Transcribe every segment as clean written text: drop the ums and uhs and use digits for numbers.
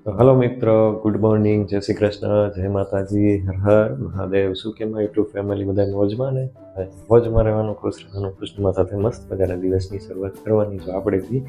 તો હલો મિત્રો, good morning, જય શ્રી કૃષ્ણ, જય માતાજી, હર હર મહાદેવ. શું કેમ યુટ્યુબ ફેમિલી બધા મોજમાં ને? મોજમાં રહેવાનું, ખુશ રહેવાનું, ખુશનુમા સાથે મસ્ત મજાના દિવસની શરૂઆત કરવાની. જો આપણે બી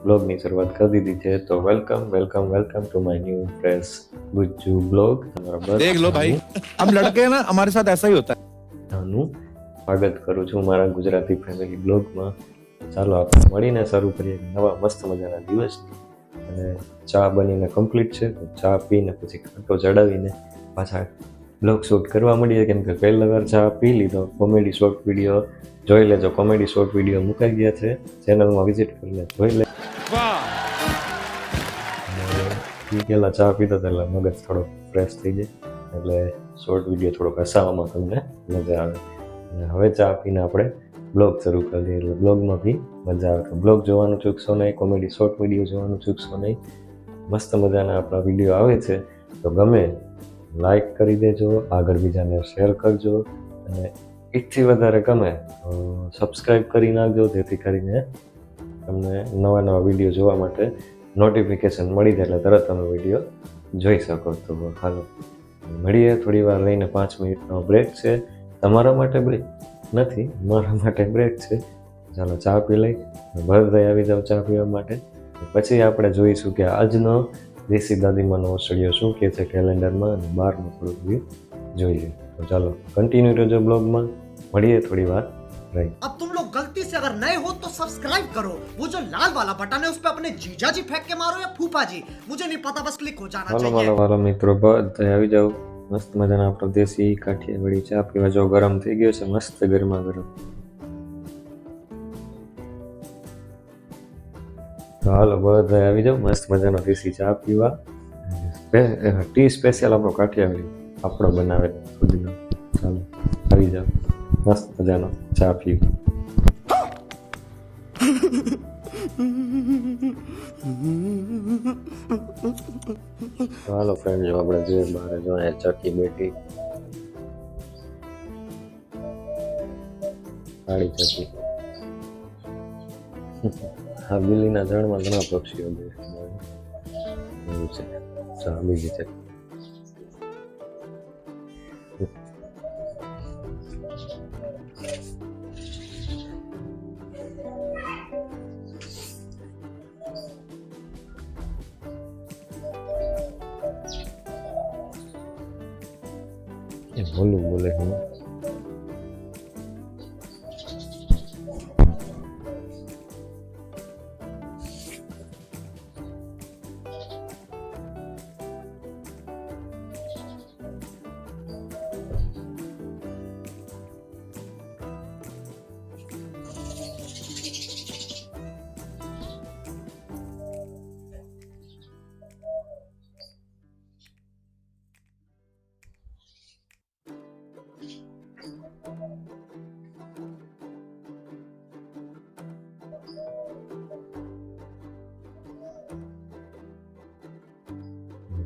બ્લોગની શરૂઆત કરી દીધી છે, તો welcome welcome welcome to my new fresh Gujju blog. તમારા બસ देख लो भाई, हम लड़के हैं ना, हमारे साथ ऐसा ही होता है. નું સ્વાગત કરું છું મારા ગુજરાતી ફેમિલી બ્લોગમાં. ચાલો આપણે મળીને શરૂ કરીએ નવા મસ્ત મજાના દિવસની. અને ચા બનીને કમ્પ્લીટ છે, તો ચા પીને પછી કાંટો ચડાવીને પાછા બ્લોગ શૂટ કરવા મળીએ. કેમ કે પહેલા વાર ચા પી લીધો. કોમેડી શોર્ટ વિડીયો જોઈ લેજો, કોમેડી શોર્ટ વિડીયો મુકાઈ ગયા છે, ચેનલમાં વિઝિટ કરીને જોઈ લે. અને પહેલાં ચા પીતો એટલે મગજ થોડો ફ્રેશ થઈ જાય, એટલે શોર્ટ વિડીયો થોડોક હસાવવામાં તમને મજા આવે. અને હવે ચા પીને આપણે બ્લોગ શરૂ કરી દઈએ, એટલે બ્લોગમાં બી મજા આવે. તો બ્લોગ જોવાનું ચૂકશો નહીં, કોમેડી શોર્ટ વિડીયો જોવાનું ચૂકશો નહીં. મસ્ત મજાના આપણા વિડીયો આવે છે, તો ગમે લાઈક કરી દેજો, આગળ બીજાને શેર કરજો, અને એકથી વધારે ગમે તો સબસ્ક્રાઈબ કરી નાખજો, જેથી કરીને તમને નવા નવા વિડીયો જોવા માટે નોટિફિકેશન મળી જાય, એટલે તરત તમે વિડીયો જોઈ શકો. તો હાલો મળીએ, થોડી વાર રહીને 5 મિનિટનો બ્રેક છે. તમારા માટે બ્રેક નથી, મારા માટે બ્રેક છે. ચાલો ચા પી લઈ, ભરતભાઈ આવી જાઓ ચા પીવા માટે. પછી આપણે જોઈશું કે આજનો દેશી દાદીમાનો ઓસડિયો શું કહે છે કેલેન્ડરમાં, અને બહારનું થોડું વ્યૂ જોઈ લઈએ. તો ચાલો કન્ટિન્યુ રહેજો બ્લોગમાં, મળીએ થોડી વાર રહી. अब तुम लोग गलती से अगर नए हो तो सब्सक्राइब करो, वो जो लाल वाला बटन है उस पे अपने जीजा जी फेंक के मारो या फूफा जी, मुझे नहीं पता, बस क्लिक हो जाना હાલો चाहिए. મારો મિત્રો, બધા આવી જાઓ. મસ્ત મજાના આપણો દેશી કાઠિયાવાડી ચા પીવા. જો ગરમ થઈ ગયો છે, મસ્ત ગરમા ગરમ. તો હાલો બધા આવી જાઓ, મસ્ત મજાનો દેશી ચા પીવા. ટી સ્પેશિયલ આપણો કાઠિયાવાડી આપણો બનાવે ખુદનો. ચાલો આવી જાઓ, મસ્ત મજાનો ચા પીવા. તો હાલો ફ્રેન્ડ, જો આપણે જોઈએ બહાર, જો અહીંયા ચકી બેઠી, કાળી ચકી. હા, બિલ્લીના જળમાં ઘણા પક્ષીઓ દેખાય એવું છે. ચા બીજી છે. બોલું બોલે હું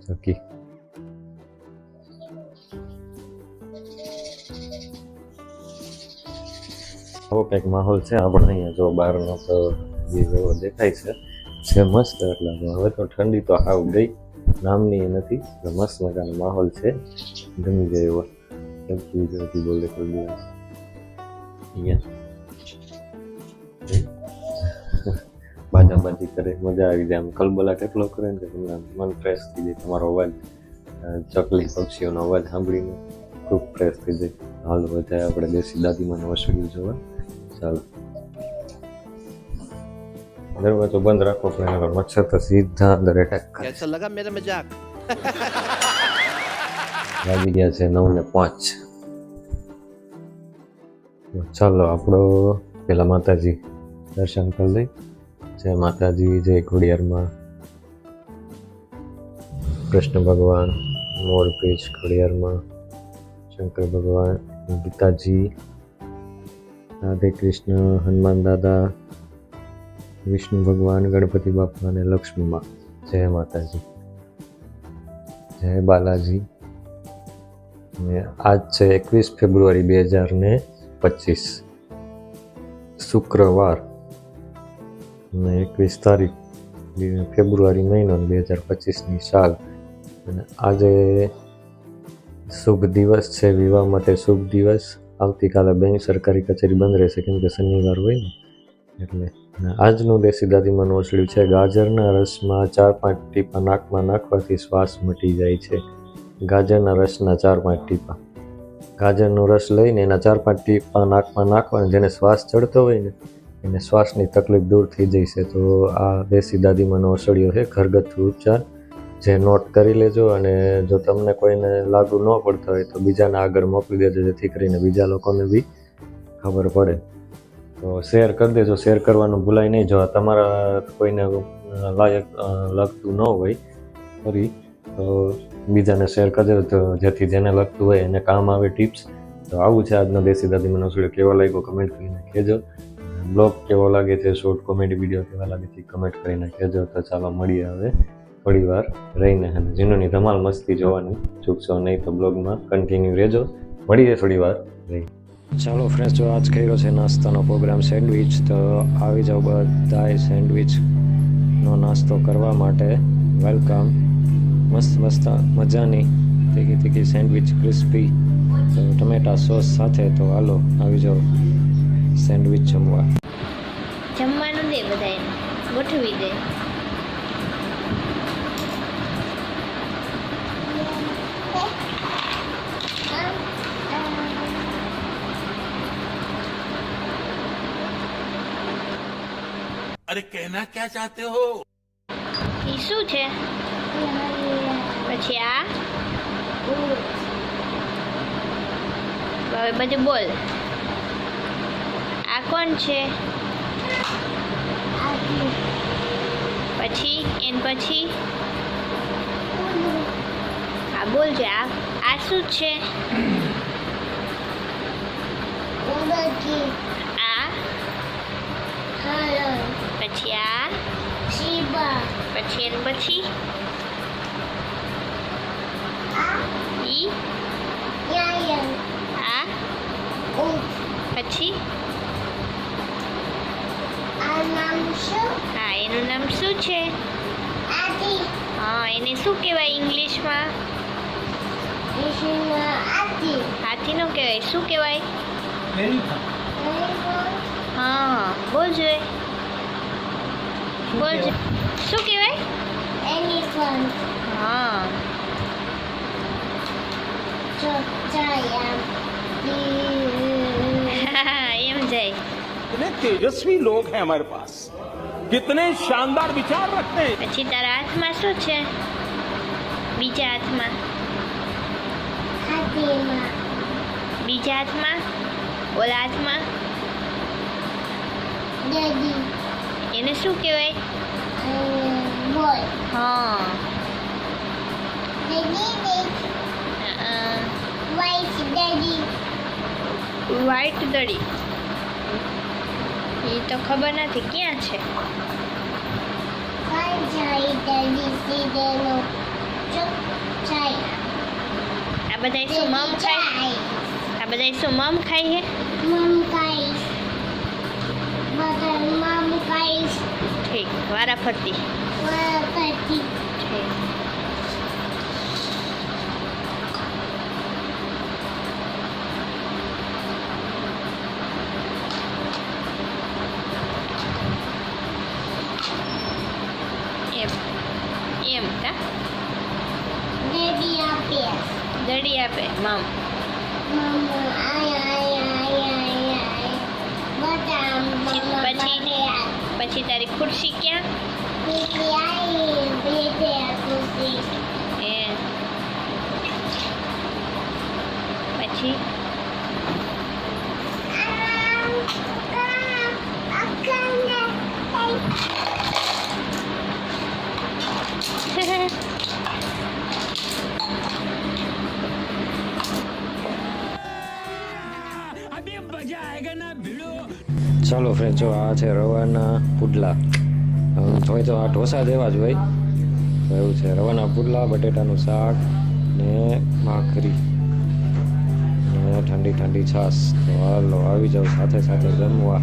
ચકી. આવો કંઈક માહોલ છે આપણે અહીંયા. જો બહારનો તો એવો દેખાય છે મસ્ત. એટલે હવે તો ઠંડી તો આવ ગઈ, નામની નથી. મસ્ત મજાનો માહોલ છે, ગમી જાય એવો. ચકી જતી બોલે કોઈ દિવસ અહીંયા બાજાબાજી કરે, મજા આવી જાય. આમ કલબલા કેટલો કરે ને કે તમને મન ફ્રેશ થઈ જાય. તમારો અવાજ, ચકલી પક્ષીઓનો અવાજ સાંભળીને ખૂબ ફ્રેશ થઈ જાય. હાલ વધારે આપણે દેશી દાદીમાનો ઓસડિયું જોવા. ચાલો દરવાજો બંધ રાખો, પણ મચ્છર તો સીધા અંદર એટેક કરે. कैसा लगा मेरा मजाक? વાગી ગયા છે 9:05. ચાલો આપણો પેલા માતાજી દર્શન કરી લઈ. જય માતાજી, જય ખોડિયારમાં. કૃષ્ણ ભગવાન, મોરપીંછ ખોડિયારમાં, શંકર ભગવાન, ગીતાજી, રાધે કૃષ્ણ, હનુમાન દાદા, વિષ્ણુ ભગવાન, ગણપતિ બાપા અને લક્ષ્મી મા. જય માતાજી, જય બાલાજી. આજ છે 21 ફેબ્રુઆરી 2025, શુક્રવાર, અને 21 તારીખ ફેબ્રુઆરી મહિનો 2025ની સાલ. અને આજે શુભ દિવસ છે, વિવાહ માટે શુભ દિવસ. આવતીકાલે બેંક સરકારી કચેરી બંધ રહેશે કેમ કે શનિવાર હોય ને એટલે. અને આજનું દેશી દાદીમાનું ઓસડ્યું છે, ગાજરના રસમાં 4-5 ટીપા નાકમાં નાખવાથી શ્વાસ મટી જાય છે. ગાજરના રસના 4-5 ટીપા, ગાજરનો રસ લઈને એના 4-5 ટીપા નાકમાં નાખવાના, જેને શ્વાસ ચડતો હોય ને એને શ્વાસની તકલીફ દૂર થઈ જશે. તો આ દેશી દાદીમાનો ઓસડિયો છે, ઘરગથ્થુ ઉપચાર, જે નોટ કરી લેજો. અને જો તમને કોઈને લાગુ ન પડતા હોય તો બીજાને આગળ મોકલી દેજો, જેથી કરીને બીજા લોકોને બી ખબર પડે. તો શેર કરી દેજો, શેર કરવાનું ભૂલાય નહીં. જો તમારા કોઈને લાયક લગતું ન હોય ફરી તો બીજાને શેર કરી દેજો, તો જેથી જેને લગતું હોય એને કામ આવે ટિપ્સ. તો આવું છે આજનો દેશી દાદીમાનો ઓસડિયો. કેવો લાગ્યો કમેન્ટ કરીને કહેજો. બ્લોગ કેવો લાગે છે, શોર્ટ કોમેડી વિડીયો કેવા લાગે છે કમેન્ટ કરીને કહેજો. તો ચાલો મળીએ હવે થોડી વાર રહીને. અને જીનુની ધમાલ મસ્તી જોવાની ચૂકશો નહીં, તો બ્લોગમાં કન્ટિન્યુ રહેજો. મળીએ થોડી વાર રહી. ચાલો ફ્રેન્ડ્સ, જો આજ કર્યો છે નાસ્તાનો પ્રોગ્રામ સેન્ડવિચ. તો આવી જાઓ બધાય સેન્ડવિચનો નાસ્તો કરવા માટે. વેલકમ. મસ્ત મસ્ત મજાની તીખી સેન્ડવિચ, ક્રિસ્પી ટમેટા સોસ સાથે. તો હાલો આવી જાઓ સેન્ડવિચ જમવા. જમવાનું દે બધાને, ગોઠવી દે. अरे कहना क्या चाहते हो? એ શું છે? પછી આ હવે બધું બોલ. આ કોણ છે? પછી એન પછી આ બોલ છે. આ શું છે? આ પછી આ પછી એન પછી ઈ આ પછી હા, એનું નામ શું છે? હા, એને શું કહેવાય ઇંગ્લિશમાં? હાથીનો કહેવાય. શું કહેવાય? હા, બોલ જોઈએ. બોલ શું કહેવાય? હા, એમ જાય. कितने तेजस्वी लोग हैं हमारे पास, कितने शानदार विचार रखते हैं. પછી તારા હાથમાં શું છે? બીજા હાથમાં? બીજા હાથમાં? ઓલા હાથમાં? એને શું કહેવાય? હા, વ્હાઈટ દડી. એ તો ખબર નથી ક્યાં છે. આ બધા શું મમ ખાય? આ બધા શું મમ ખાય હે? ઠીક, વારા ફરતી. ઠીક. એમ કા દડી આપે મમ. પછી તારી ખુરશી ક્યાં? એ પછી ચાલો ફ્રેન્ડ, જો આ છે રવાના પુડલા. હોય તો આ ઢોસા જેવા જ હોય. તો એવું છે, રવાના પુડલા, બટેટાનું શાક ને ભાખરી ને ઠંડી ઠંડી છાશ. તો હાલો આવી જાઓ સાથે સાથે જમવા.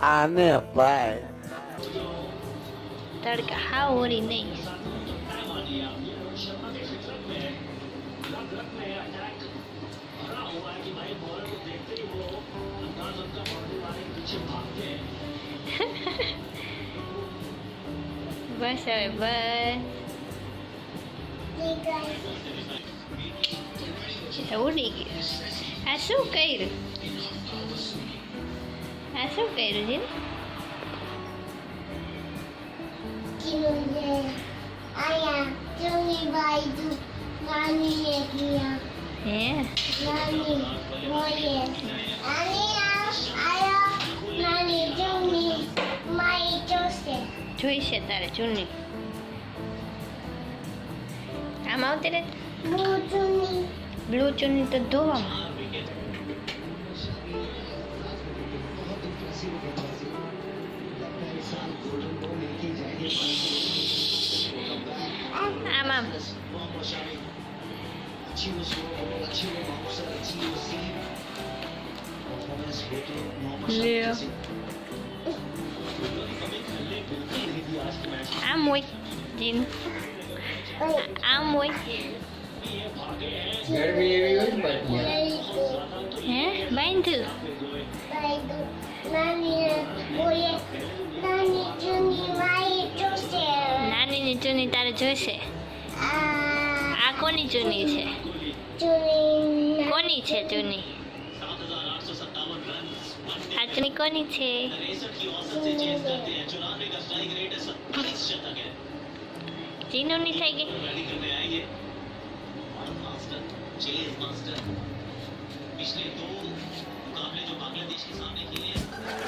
आने पाए तड़का हाँ हो रही नहीं बस હવે બસ ઉડી ગયું આ શું કર્યું છે હે જોઈશે તારે ચૂની આમ આવતી રે બ્લુ ચૂની તો ધોવામાં આમ આમ લ્યો આમ હોય જીન આમ હોય હે બાંધ્યું નાનીની ચૂની તારે જોઈશે આ કોની ચૂની છે કોની છે ચૂની આ ચૂની કોની છે ચીનુની થઈ ગઈ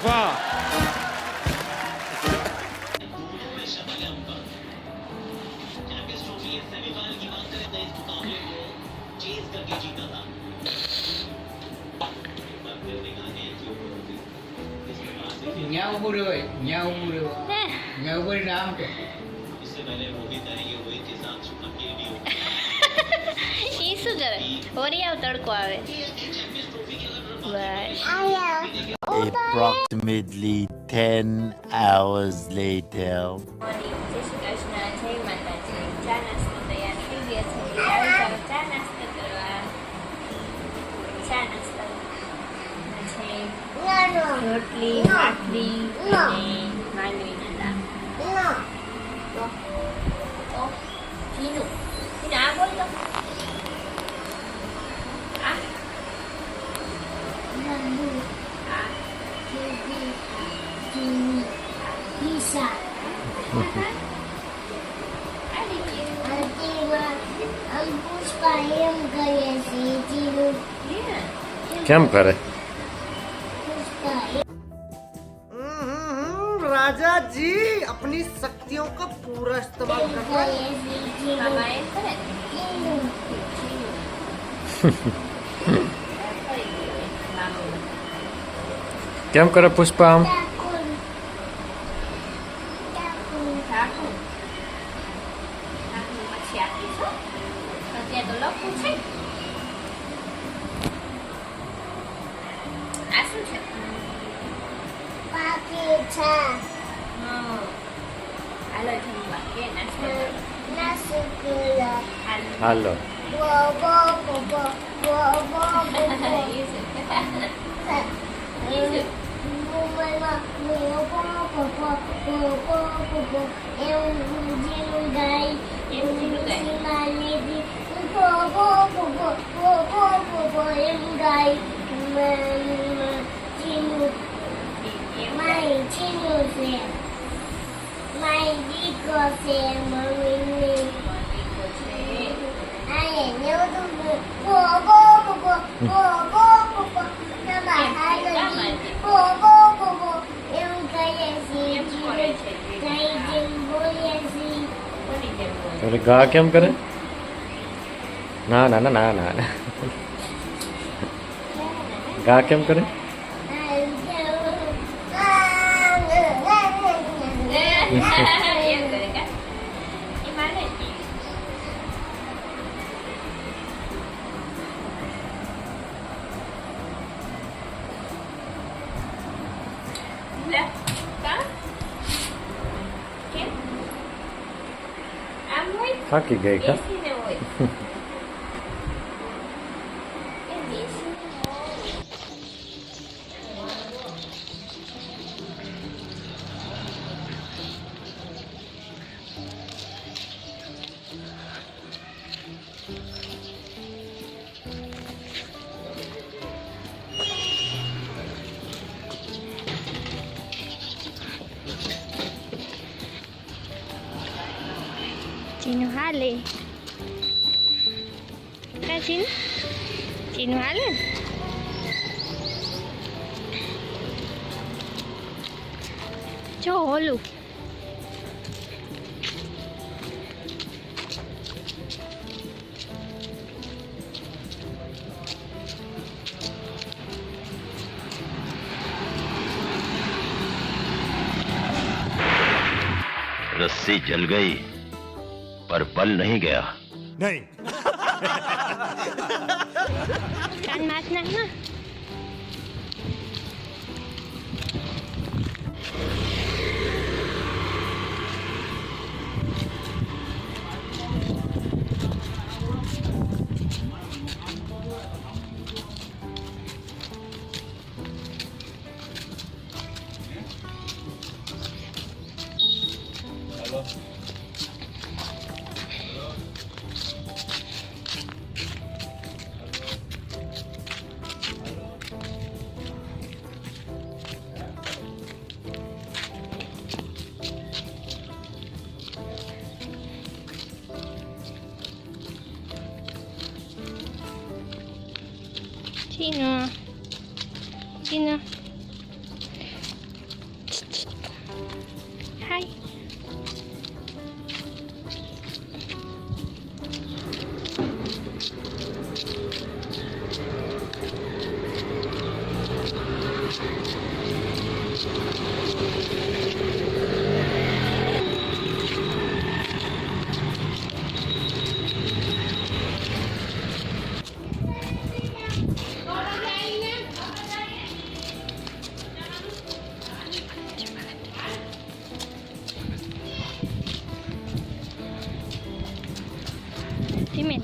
वाह न्या उबू रे नाम के ઈ શું કરે ઓરી આવ તડકો આવે બસ Approximately 10 hours later. જય શ્રી કૃષ્ણ જય માતાજી ચા નાસ્તો તૈયાર થઈ ગયા છે ચાલો ચા નાસ્તો કરવા ચા નાસ્તો છે રોટલી ભાખરી અને માંડવીના દાળ તો જીનું આ બોલ તો કેમ કરે राजा जी अपनी शक्तियों का पूरा इस्तेमाल करना है। કેમ કરે પુષ્પા આમ? હાલો એટલે ગા કેમ કરે? ના ના ના ના ના ના ગા કેમ કરે? થાકી ગઈ કા? ચીનુ હાલે કા ચીનુ હાલે જો ઓલું रस्सी जल गई पर बल नहीं गया। नहीं કાન માસ નાખ ના Chino. Hi. Dime.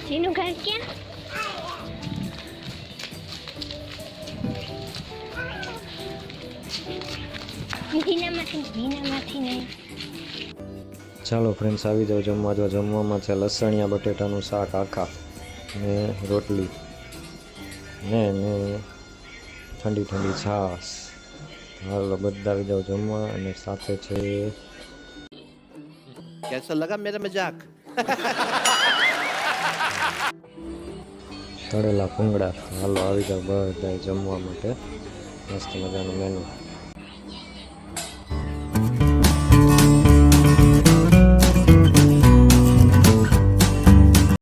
Sino घर क्या? ઘીનામાંથી નહીં. ચાલો ફ્રેન્ડ્સ આવી જાઓ જમવા. જો જમવામાં છે લસણિયા બટેટાનું શાક આખા ને રોટલી ને ઠંડી ઠંડી છાશ. હાલો બધા આવી જાઓ જમવા. અને સાથે છે कैसा लगा मेरा मजाक? તળેલા ભૂંગળા. હાલો આવી જાઓ બધા જમવા માટે. મસ્ત મજાનું મેનુ.